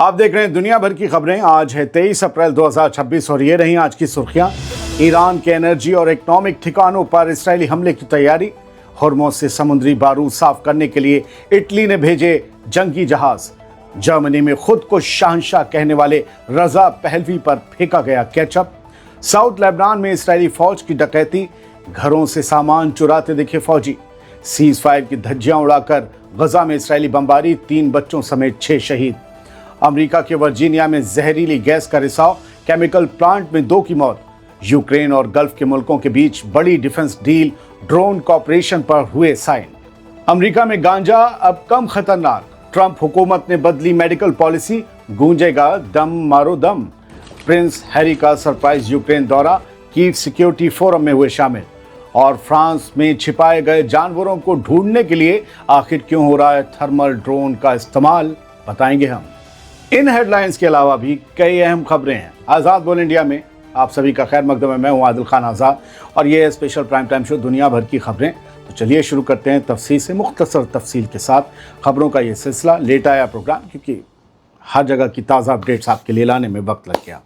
آپ دیکھ رہے ہیں دنیا بھر کی خبریں۔ آج ہے 23 اپریل 2026 اور یہ رہی آج کی سرخیاں۔ ایران کے انرجی اور اکنامک ٹھکانوں پر اسرائیلی حملے کی تیاری۔ ہرمز سے سمندری بارود صاف کرنے کے لیے اٹلی نے بھیجے جنگی جہاز۔ جرمنی میں خود کو شہنشاہ کہنے والے رضا پہلوی پر پھینکا گیا کیچپ۔ ساؤتھ لیبنان میں اسرائیلی فوج کی ڈکیتی، گھروں سے سامان چراتے دکھے فوجی۔ سیز فائر کی دھجیاں اڑا کر غزہ میں اسرائیلی بمباری، 3 بچوں سمیت 6 شہید۔ امریکہ کے ورجینیا میں زہریلی گیس کا رساؤ، کیمیکل پلانٹ میں 2 کی موت۔ یوکرین اور گلف کے ملکوں کے بیچ بڑی ڈیفنس ڈیل، ڈرون کوآپریشن پر ہوئے سائن۔ امریکہ میں گانجا اب کم خطرناک، ٹرمپ حکومت نے بدلی میڈیکل پالیسی، گونجے گا دم مارو دم۔ پرنس ہیری کا سرپرائز یوکرین دورہ، کیف سیکیورٹی فورم میں ہوئے شامل۔ اور فرانس میں چھپائے گئے جانوروں کو ڈھونڈنے کے لیے آخر کیوں ہو رہا ہے تھرمل ڈرون کا استعمال، بتائیں گے ہم۔ ان ہیڈ لائنز کے علاوہ بھی کئی اہم خبریں ہیں۔ آزاد بول انڈیا میں آپ سبھی کا خیر مقدم ہے، میں ہوں عادل خان آزاد اور یہ ہے اسپیشل پرائم ٹائم شو دنیا بھر کی خبریں۔ تو چلیے شروع کرتے ہیں تفصیل سے، مختصر تفصیل کے ساتھ خبروں کا یہ سلسلہ لیٹ آیا پروگرام، کیونکہ ہر جگہ کی تازہ اپڈیٹس آپ کے لیے لانے میں وقت لگ گیا۔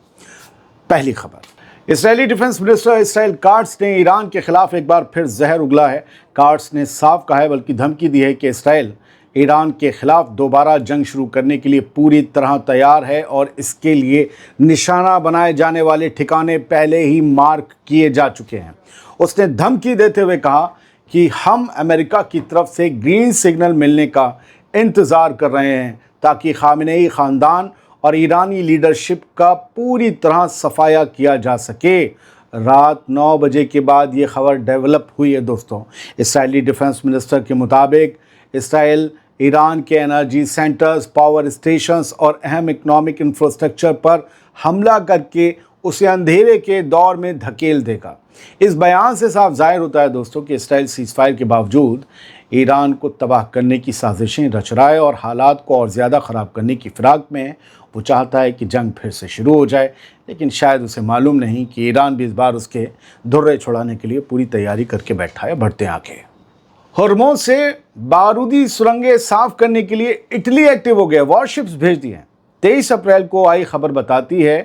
پہلی خبر، اسرائیلی ڈیفنس منسٹر اسرائیل کاٹز نے ایران کے خلاف ایک بار پھر زہر اگلا ہے۔ کاٹز نے صاف کہا ہے، بلکہ دھمکی دی ہے کہ اسرائیل ایران کے خلاف دوبارہ جنگ شروع کرنے کے لیے پوری طرح تیار ہے اور اس کے لیے نشانہ بنائے جانے والے ٹھکانے پہلے ہی مارک کیے جا چکے ہیں۔ اس نے دھمکی دیتے ہوئے کہا کہ ہم امریکہ کی طرف سے گرین سگنل ملنے کا انتظار کر رہے ہیں تاکہ خامنئی خاندان اور ایرانی لیڈرشپ کا پوری طرح صفایا کیا جا سکے۔ رات 9 بجے کے بعد یہ خبر ڈیولپ ہوئی ہے دوستوں۔ اسرائیلی ڈیفنس منسٹر کے مطابق اسرائیل ایران کے انرجی سینٹرز، پاور اسٹیشنز اور اہم اکنامک انفراسٹرکچر پر حملہ کر کے اسے اندھیرے کے دور میں دھکیل دے گا۔ اس بیان سے صاف ظاہر ہوتا ہے دوستوں کہ اسرائیل سیز فائر کے باوجود ایران کو تباہ کرنے کی سازشیں رچ رہا ہے اور حالات کو اور زیادہ خراب کرنے کی فراق میں ہے۔ وہ چاہتا ہے کہ جنگ پھر سے شروع ہو جائے، لیکن شاید اسے معلوم نہیں کہ ایران بھی اس بار اس کے دھرے چھڑانے کے لیے پوری تیاری کر کے بیٹھا ہے۔ بڑھتے آگے، ہرمز سے بارودی سرنگیں صاف کرنے کے لیے اٹلی ایکٹیو ہو گیا، وارشپس بھیج دی ہیں۔ 23 اپریل کو آئی خبر بتاتی ہے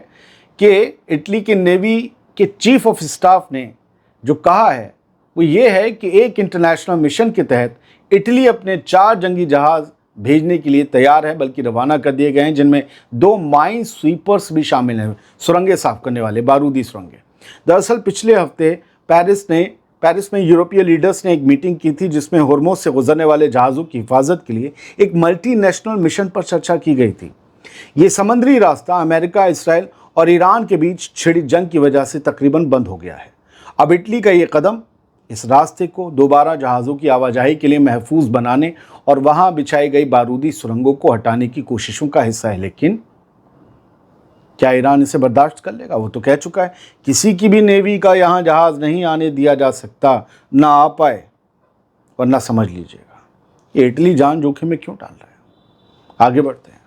کہ اٹلی کے نیوی کے چیف آف اسٹاف نے جو کہا ہے وہ یہ ہے کہ ایک انٹرنیشنل مشن کے تحت اٹلی اپنے 4 جنگی جہاز بھیجنے کے لیے تیار ہے، بلکہ روانہ کر دیے گئے ہیں، جن میں 2 مائن سویپرز بھی شامل ہیں، سرنگیں صاف کرنے والے، بارودی سرنگیں۔ دراصل پچھلے ہفتے پیرس میں یورپی لیڈرز نے ایک میٹنگ کی تھی جس میں ہرمز سے گزرنے والے جہازوں کی حفاظت کے لیے ایک ملٹی نیشنل مشن پر چرچا کی گئی تھی۔ یہ سمندری راستہ امریکہ، اسرائیل اور ایران کے بیچ چھڑی جنگ کی وجہ سے تقریباً بند ہو گیا ہے۔ اب اٹلی کا یہ قدم اس راستے کو دوبارہ جہازوں کی آواجاہی کے لیے محفوظ بنانے اور وہاں بچھائی گئی بارودی سرنگوں کو ہٹانے کی کوششوں کا حصہ ہے۔ لیکن کیا ایران اسے برداشت کر لے گا؟ وہ تو کہہ چکا ہے کسی کی بھی نیوی کا یہاں جہاز نہیں آنے دیا جا سکتا، نہ آ پائے، ورنہ سمجھ لیجئے گا یہ اٹلی جان جوکھم میں کیوں ڈال رہا ہے۔ آگے بڑھتے ہیں۔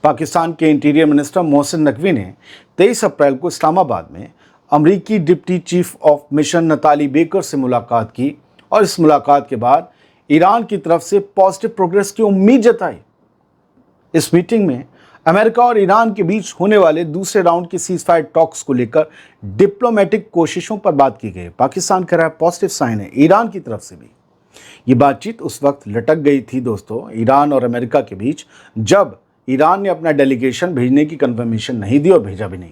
پاکستان کے انٹیریئر منسٹر محسن نقوی نے 23 اپریل کو اسلام آباد میں امریکی deputy chief of mission نتالی baker سے ملاقات کی اور اس ملاقات کے بعد ایران کی طرف سے پازیٹیو پروگریس کی امید جتائی۔ اس میٹنگ میں امریکہ اور ایران کے بیچ ہونے والے دوسرے راؤنڈ کی سیز فائر ٹاکس کو لے کر ڈپلومیٹک کوششوں پر بات کی گئی۔ پاکستان کہہ رہا ہے پازیٹیو سائن ہے ایران کی طرف سے بھی۔ یہ بات چیت اس وقت لٹک گئی تھی دوستوں ایران اور امریکہ کے بیچ جب ایران نے اپنا ڈیلیگیشن بھیجنے کی کنفرمیشن نہیں دی اور بھیجا بھی نہیں۔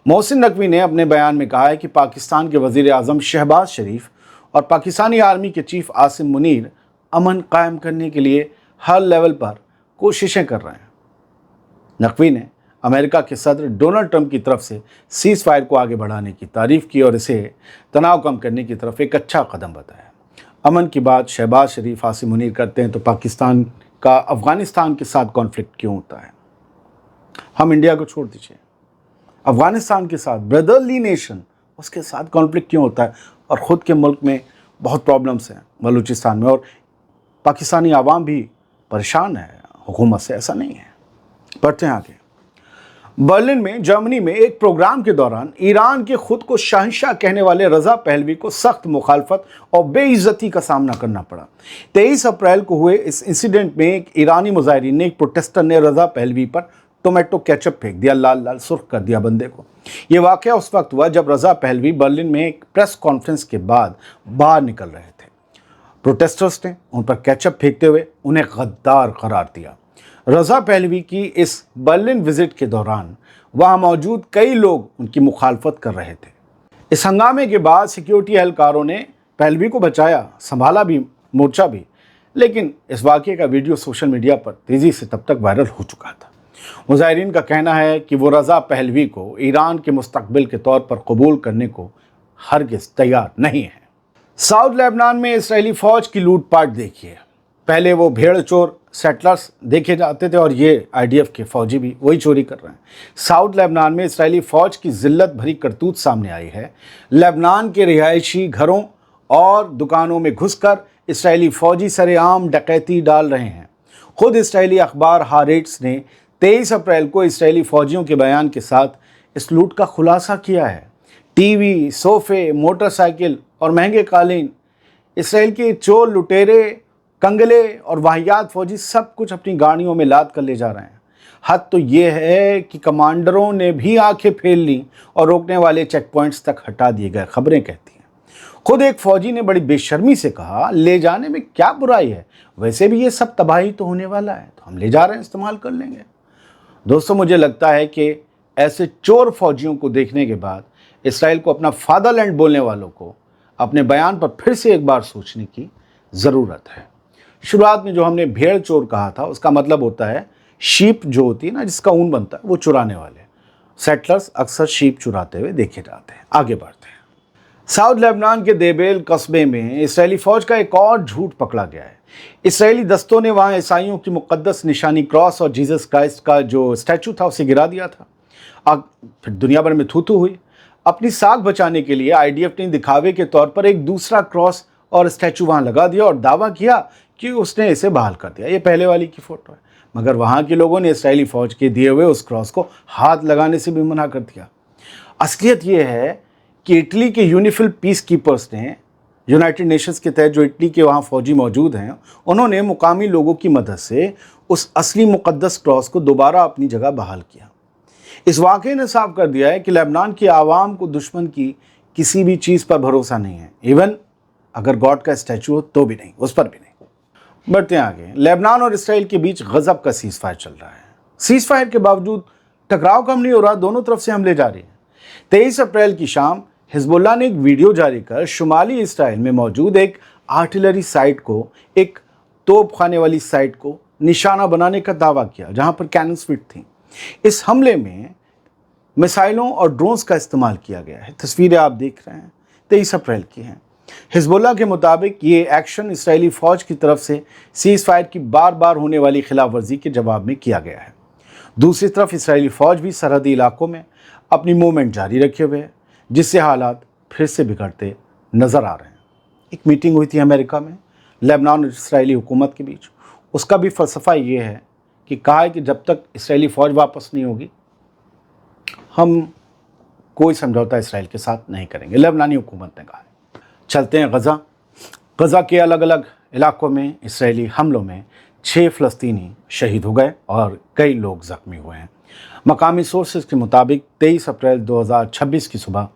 محسن نقوی نے اپنے بیان میں کہا ہے کہ پاکستان کے وزیر اعظم شہباز شریف اور پاکستانی آرمی کے چیف عاصم منیر امن قائم کرنے کے لیے ہر لیول پر کوششیں کر رہے ہیں۔ نقوی نے امریکہ کے صدر ڈونلڈ ٹرمپ کی طرف سے سیز فائر کو آگے بڑھانے کی تعریف کی اور اسے تناؤ کم کرنے کی طرف ایک اچھا قدم بتایا۔ امن کی بات شہباز شریف عاصم منیر کرتے ہیں تو پاکستان کا افغانستان کے ساتھ کانفلکٹ کیوں ہوتا ہے؟ ہم انڈیا کو چھوڑ دیجئے، افغانستان کے ساتھ بردرلی نیشن، اس کے ساتھ کانفلکٹ کیوں ہوتا ہے؟ اور خود کے ملک میں بہت پرابلمس ہیں بلوچستان میں، اور پاکستانی عوام بھی پریشان ہے حکومت سے، ایسا نہیں ہے۔ پڑھتے ہیں آگے۔ برلن میں جرمنی میں ایک پروگرام کے دوران ایران کے خود کو شہنشاہ کہنے والے رضا پہلوی کو سخت مخالفت اور بے عزتی کا سامنا کرنا پڑا۔ 23 اپریل کو ہوئے اس انسیڈنٹ میں ایک ایرانی مظاہرین نے ایک پروٹیسٹر نے رضا پہلوی پر टोमेटो केचप फेंक दिया, लाल लाल सुर्ख कर दिया बंदे को। ये वाक़या उस वक्त हुआ जब रज़ा पहलवी बर्लिन में एक प्रेस कॉन्फ्रेंस के बाद बाहर निकल रहे थे। प्रोटेस्टर्स ने उन पर केचप फेंकते हुए उन्हें गद्दार करार दिया। रज़ा पहलवी की इस बर्लिन विजिट के दौरान वहाँ मौजूद कई लोग उनकी मुखालफत कर रहे थे। इस हंगामे के बाद सिक्योरिटी एहलकारों ने पहलवी को बचाया, संभाला भी मोर्चा भी, लेकिन इस वाक़ये का वीडियो सोशल मीडिया पर तेज़ी से तब तक वायरल हो चुका था। मुज़ाहिरीन का कहना है कि वो रज़ा पहलवी को ईरान के मुस्तकबिल के तौर पर कबूल करने को हरगिज़ तैयार नहीं है। साउथ लेबनान में इसराइली फ़ौज की लूटपाट देखिए। पहले वो भेड़ चोर सेटलर्स देखे जाते थे और ये IDF के फ़ौजी भी वही चोरी कर रहे हैं। साउथ लेबनान में इसराइली फ़ौज की ज़िल्लत भरी करतूत सामने आई है। लेबनान के रिहायशी घरों और दुकानों में घुसकर इसराइली फ़ौजी सरेआम डकैती डाल रहे हैं। खुद इसराइली अखबार हारेट्स ने 23 अप्रैल को इसराइली फ़ौजियों के बयान के साथ इस लूट का खुलासा किया है। टीवी, सोफ़े, मोटरसाइकिल और महंगे कालीन, इसराइल के चोर, लुटेरे, कंगले और वाहियात फ़ौजी सब कुछ अपनी गाड़ियों में लाद कर ले जा रहे हैं। हद तो ये है कि कमांडरों ने भी आंखें फेर लीं और रोकने वाले चेक पॉइंट्स तक हटा दिए गए, खबरें कहती हैं। खुद एक फ़ौजी ने बड़ी बेशर्मी से कहा, ले जाने में क्या बुराई है, वैसे भी ये सब तबाही तो होने वाला है, तो हम ले जा रहे हैं, इस्तेमाल कर लेंगे। दोस्तों, मुझे लगता है कि ऐसे चोर फ़ौजियों को देखने के बाद इसराइल को अपना फादरलैंड बोलने वालों को अपने बयान पर फिर से एक बार सोचने की ज़रूरत है। शुरुआत में जो हमने भेड़ चोर कहा था, उसका मतलब होता है शीप जो होती है ना, जिसका ऊन बनता है, वो चुराने वाले। सेटलर्स अक्सर शीप चुराते हुए देखे जाते हैं। आगे बढ़ते हैं। साउथ लेबनान के देबेल कस्बे में इसराइली फ़ौज का एक और झूठ पकड़ा गया है। इसराइली दस्तों ने वहाँ ईसाइयों की मुक़द्दस निशानी क्रॉस और जीसस क्राइस्ट का जो स्टैचू था उसे गिरा दिया था। अब फिर दुनिया भर में थू-थू हुई। अपनी साख बचाने के लिए IDF ने दिखावे के तौर पर एक दूसरा क्रॉस और स्टैचू वहाँ लगा दिया और दावा किया कि उसने इसे बहाल कर दिया। ये पहले वाली की फ़ोटो है, मगर वहाँ के लोगों ने इसराइली फ़ौज के दिए हुए उस क्रॉस को हाथ लगाने से भी मना कर दिया। असलियत ये है कि इटली के यूनिफिल पीस कीपर्स ने, यूनाइटेड नेशंस के तहत जो इटली के वहाँ फ़ौजी मौजूद हैं, उन्होंने मुकामी लोगों की मदद से उस असली मुक़द्दस क्रॉस को दोबारा अपनी जगह बहाल किया। इस वाक़ये ने साफ कर दिया है कि लेबनान की आवाम को दुश्मन की किसी भी चीज़ पर भरोसा नहीं है। इवन अगर गॉड का स्टैचू हो तो भी नहीं, उस पर भी नहीं। बढ़ते हैं आगे। लेबनान और इसराइल के बीच गज़ब का सीज़ फायर चल रहा है। सीज़ फायर के बावजूद टकराव कम नहीं हो रहा, दोनों तरफ से हमले जारी हैं। 23 अप्रैल की शाम हिजबुल्लाह ने एक वीडियो जारी कर शुमाली इसराइल में मौजूद एक आर्टिलरी साइट को, एक तोप खाने वाली साइट को निशाना बनाने का दावा किया, जहां पर कैनन्स फिट थी। इस हमले में मिसाइलों और ड्रोन्स का इस्तेमाल किया गया है। तस्वीरें आप देख रहे हैं, 23 अप्रैल की हैं। हिजबुल्लाह के मुताबिक ये एक्शन इसराइली फ़ौज की तरफ से सीज़ फायर की बार बार होने वाली खिलाफ वर्जी के जवाब में किया गया है। दूसरी तरफ इसराइली फ़ौज भी सरहदी इलाकों में अपनी मूवमेंट जारी रखे हुए है, जिससे हालात फिर से बिगड़ते नज़र आ रहे हैं। एक मीटिंग हुई थी अमेरिका में लेबनान और इसराइली हुकूमत के बीच। उसका भी फ़लसफ़ा ये है कि कहा है कि जब तक इसराइली फ़ौज वापस नहीं होगी, हम कोई समझौता इसराइल के साथ नहीं करेंगे, लेबनानी हुकूमत ने कहा है। चलते हैं गज़ा के अलग अलग इलाकों में इसराइली हमलों में 6 फ़लस्तीनी शहीद हो गए और कई लोग ज़ख्मी हुए हैं। मकामी सोर्सेज के मुताबिक 23 अप्रैल 2026 की सुबह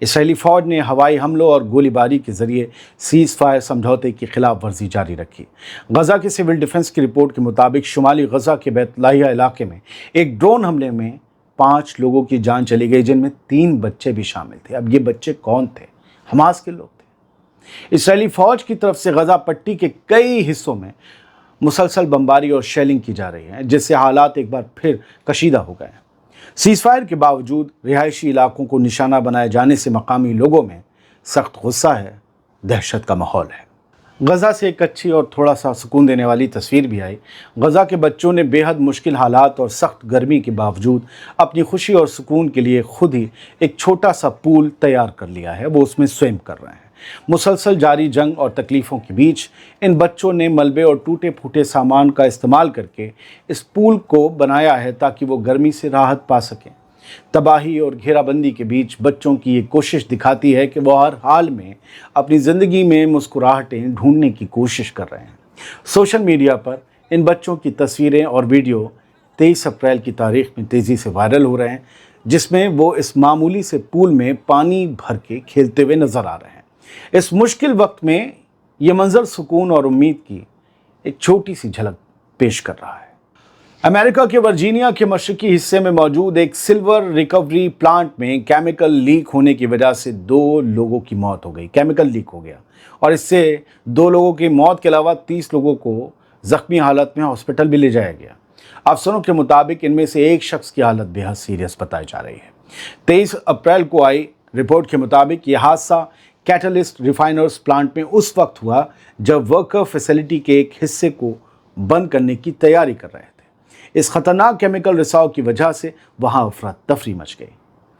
इसराइली फ़ौज ने हवाई हमलों और गोलीबारी के ज़रिए सीज़ फायर समझौते की खिलाफ वर्जी जारी रखी। गज़ा के सिविल डिफेंस की रिपोर्ट के मुताबिक शुमाली गज़ा के बैतलाहिया इलाके में एक ड्रोन हमले में 5 लोगों की जान चली गई, जिनमें 3 बच्चे भी शामिल थे। अब ये बच्चे कौन थे? हमास के लोग थे। इसराइली फ़ौज की तरफ से गज़ा पट्टी के कई हिस्सों में मुसलसल बमबारी और शेलिंग की जा रही है, जिससे हालात एक बार फिर कशीदा हो गए हैं। सीज़ फायर के बावजूद रिहायशी इलाकों को निशाना बनाए जाने से मकामी लोगों में सख्त गुस्सा है, दहशत का माहौल है। गज़ा से एक अच्छी और थोड़ा सा सुकून देने वाली तस्वीर भी आई। गज़ा के बच्चों ने बेहद मुश्किल हालात और सख्त गर्मी के बावजूद अपनी खुशी और सुकून के लिए खुद ही एक छोटा सा पूल तैयार कर लिया है। वो उसमें स्विम कर रहे हैं। मुसलसल जारी जंग और तकलीफ़ों के बीच इन बच्चों ने मलबे और टूटे फूटे सामान का इस्तेमाल करके इस पूल को बनाया है ताकि वो गर्मी से राहत पा सकें। तबाही और घेराबंदी के बीच बच्चों की ये कोशिश दिखाती है कि वो हर हाल में अपनी ज़िंदगी में मुस्कुराहटें ढूंढने की कोशिश कर रहे हैं। सोशल मीडिया पर इन बच्चों की तस्वीरें और वीडियो 23 अप्रैल की तारीख में तेज़ी से वायरल हो रहे हैं, जिसमें वो इस मामूली से पूल में पानी भर के खेलते हुए नजर आ रहे हैं। इस मुश्किल वक्त में ये मंजर सुकून और उम्मीद की एक छोटी सी झलक पेश कर रहा है। अमेरिका के वर्जीनिया के मशरकी हिस्से में मौजूद एक सिल्वर रिकवरी प्लांट में केमिकल लीक होने की वजह से 2 लोगों की मौत हो गई। केमिकल लीक हो गया और इससे 2 लोगों की मौत के अलावा 30 लोगों को जख्मी हालत में हॉस्पिटल भी ले जाया गया। अफसरों के मुताबिक इनमें से एक शख्स की हालत बेहद सीरियस बताई जा रही है। 23 अप्रैल को आई रिपोर्ट के मुताबिक यह हादसा कैटलिस्ट रिफाइनर्स प्लांट में उस वक्त हुआ जब वर्कर फैसिलिटी के एक हिस्से को बंद करने की तैयारी कर रहे थे। इस खतरनाक केमिकल रिसाव की वजह से वहां अफरा तफरी मच गई।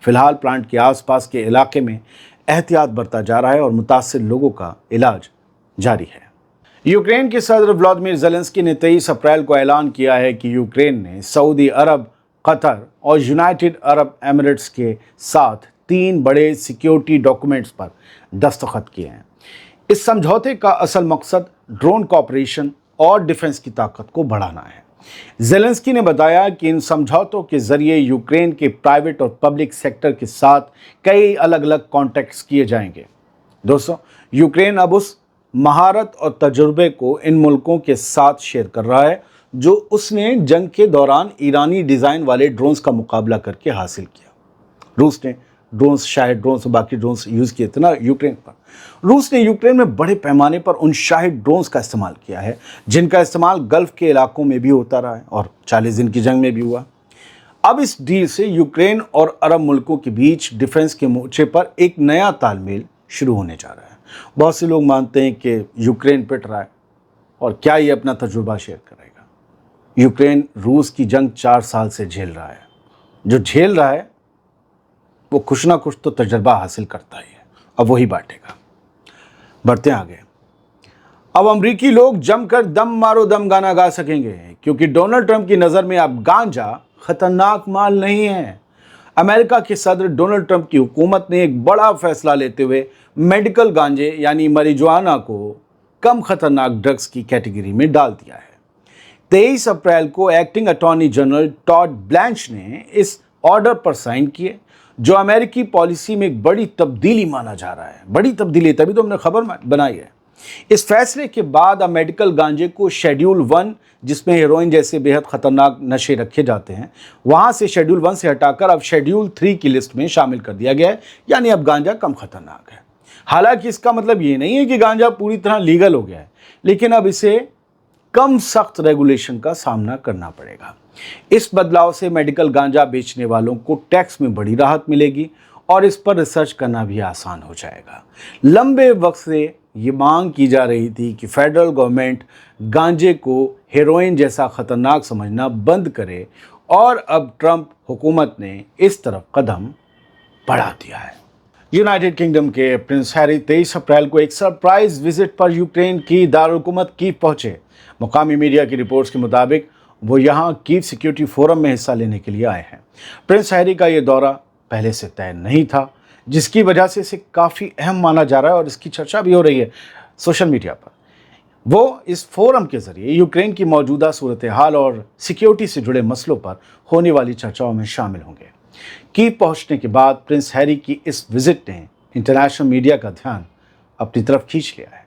फिलहाल प्लांट के आसपास के इलाके में एहतियात बरता जा रहा है और मुतासिर लोगों का इलाज जारी है। यूक्रेन के सदर व्लादिमीर ज़ेलेंस्की ने 23 अप्रैल को ऐलान किया है कि यूक्रेन ने सऊदी अरब, कतर और यूनाइटेड अरब एमिरेट्स के साथ 3 बड़े सिक्योरिटी डॉक्यूमेंट्स पर दस्तखत किए हैं। इस समझौते का असल मकसद ड्रोन कॉपरेशन और डिफेंस की ताकत को बढ़ाना है। ज़ेलेंस्की ने बताया कि इन समझौतों के जरिए यूक्रेन के प्राइवेट और पब्लिक सेक्टर के साथ कई अलग अलग कॉन्ट्रैक्ट्स किए जाएंगे। दोस्तों, यूक्रेन अब उस महारत और तजुर्बे को इन मुल्कों के साथ शेयर कर रहा है जो उसने जंग के दौरान ईरानी डिज़ाइन वाले ड्रोन्स का मुकाबला करके हासिल किया। रूस ने ड्रोन्स, शाहिद ड्रोन्स और बाकी ड्रोन्स यूज़ किए थे ना यूक्रेन पर। रूस ने यूक्रेन में बड़े पैमाने पर उन शाहिद ड्रोन्स का इस्तेमाल किया है जिनका इस्तेमाल गल्फ के इलाकों में भी होता रहा है और 40 दिन की जंग में भी हुआ। अब इस डील से यूक्रेन और अरब मुल्कों के बीच डिफेंस के मोर्चे पर एक नया तालमेल शुरू होने जा रहा है। बहुत से लोग मानते हैं कि यूक्रेन पिट रहा है और क्या ये अपना तजुर्बा शेयर करेगा। यूक्रेन रूस की जंग 4 साल से झेल रहा है। जो झेल रहा है वो कुछ ना कुछ तो तजुर्बा हासिल करता ही है, अब वही बांटेगा। बढ़ते हैं आगे। अब अमरीकी लोग जमकर दम मारो दम गाना गा सकेंगे क्योंकि डोनाल्ड ट्रंप की नज़र में अब गांजा खतरनाक माल नहीं है। अमेरिका के सदर डोनाल्ड ट्रंप की हुकूमत ने एक बड़ा फैसला लेते हुए मेडिकल गांजे यानी marijuana को कम खतरनाक ड्रग्स की कैटेगरी में डाल दिया है। 23 अप्रैल को acting attorney general Todd Blanche ने इस ऑर्डर पर साइन किए जो अमेरिकी पॉलिसी में एक बड़ी तब्दीली माना जा रहा है। बड़ी तब्दीली, तभी तो हमने खबर बनाई है। इस फैसले के बाद अब मेडिकल गांजे को शेड्यूल 1, जिसमें हेरोइन जैसे बेहद खतरनाक नशे रखे जाते हैं, वहां से शेड्यूल 1 से हटाकर अब शेड्यूल 3 की लिस्ट में शामिल कर दिया गया है। यानी अब गांजा कम खतरनाक है। हालांकि इसका मतलब ये नहीं है कि गांजा पूरी तरह लीगल हो गया है, लेकिन अब इसे कम सख्त रेगुलेशन का सामना करना पड़ेगा। इस बदलाव से मेडिकल गांजा बेचने वालों को टैक्स में बड़ी राहत मिलेगी और इस पर रिसर्च करना भी आसान हो जाएगा। लंबे वक्त से ये मांग की जा रही थी कि फेडरल गवर्नमेंट गांजे को हेरोइन जैसा खतरनाक समझना बंद करे और अब ट्रंप हुकूमत ने इस तरफ कदम बढ़ा दिया है। यूनाइटेड किंगडम के प्रिंस हैरी 23 अप्रैल को एक सरप्राइज विजिट पर यूक्रेन की दारुलहुकूमत कीव पहुंचे। मुकामी मीडिया की रिपोर्ट्स के मुताबिक वो यहाँ कीव सिक्योरिटी फोरम में हिस्सा लेने के लिए आए हैं। प्रिंस हैरी का ये दौरा पहले से तय नहीं था, जिसकी वजह से इसे काफ़ी अहम माना जा रहा है और इसकी चर्चा भी हो रही है सोशल मीडिया पर। वो इस फोरम के ज़रिए यूक्रेन की मौजूदा सूरत हाल और सिक्योरिटी से जुड़े मसलों पर होने वाली चर्चाओं में शामिल होंगे। कीव पहुंचने के बाद प्रिंस हैरी की इस विजिट ने इंटरनेशनल मीडिया का ध्यान अपनी तरफ खींच लिया है।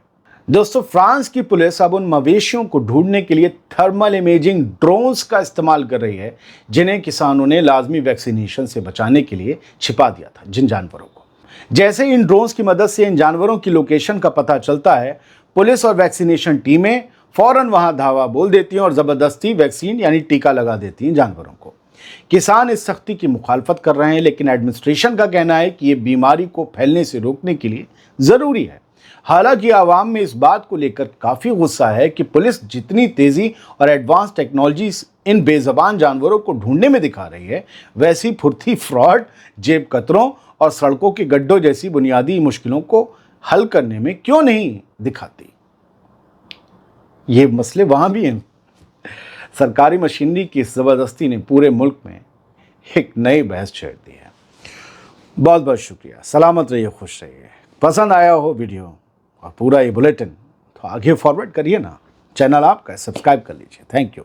दोस्तों, फ्रांस की पुलिस अब उन मवेशियों को ढूंढने के लिए थर्मल इमेजिंग ड्रोन्स का इस्तेमाल कर रही है जिन्हें किसानों ने लाजमी वैक्सीनेशन से बचाने के लिए छिपा दिया था, जिन जानवरों को। जैसे इन ड्रोन्स की मदद से इन जानवरों की लोकेशन का पता चलता है, पुलिस और वैक्सीनेशन टीमें फौरन वहां धावा बोल देती हैं और ज़बरदस्ती वैक्सीन यानी टीका लगा देती हैं जानवरों को। किसान इस सख्ती की मुखालफत कर रहे हैं, लेकिन एडमिनिस्ट्रेशन का कहना है कि ये बीमारी को फैलने से रोकने के लिए ज़रूरी है। हालांकि आवाम में इस बात को लेकर काफ़ी गुस्सा है कि पुलिस जितनी तेज़ी और एडवांस टेक्नोलॉजी इन बेज़बान जानवरों को ढूंढने में दिखा रही है, वैसी फुर्ती फ्रॉड, जेब कतरों और सड़कों के गड्ढों जैसी बुनियादी मुश्किलों को हल करने में क्यों नहीं दिखाती। ये मसले वहाँ भी हैं। सरकारी मशीनरी की इस ज़बरदस्ती ने पूरे मुल्क में एक नई बहस छेड़ दी है। बहुत बहुत शुक्रिया। सलामत रहिए, खुश रहिए। पसंद आया हो वीडियो और पूरा ये बुलेटिन तो आगे फॉरवर्ड करिए ना। चैनल आपका, सब्सक्राइब कर लीजिए। Thank you.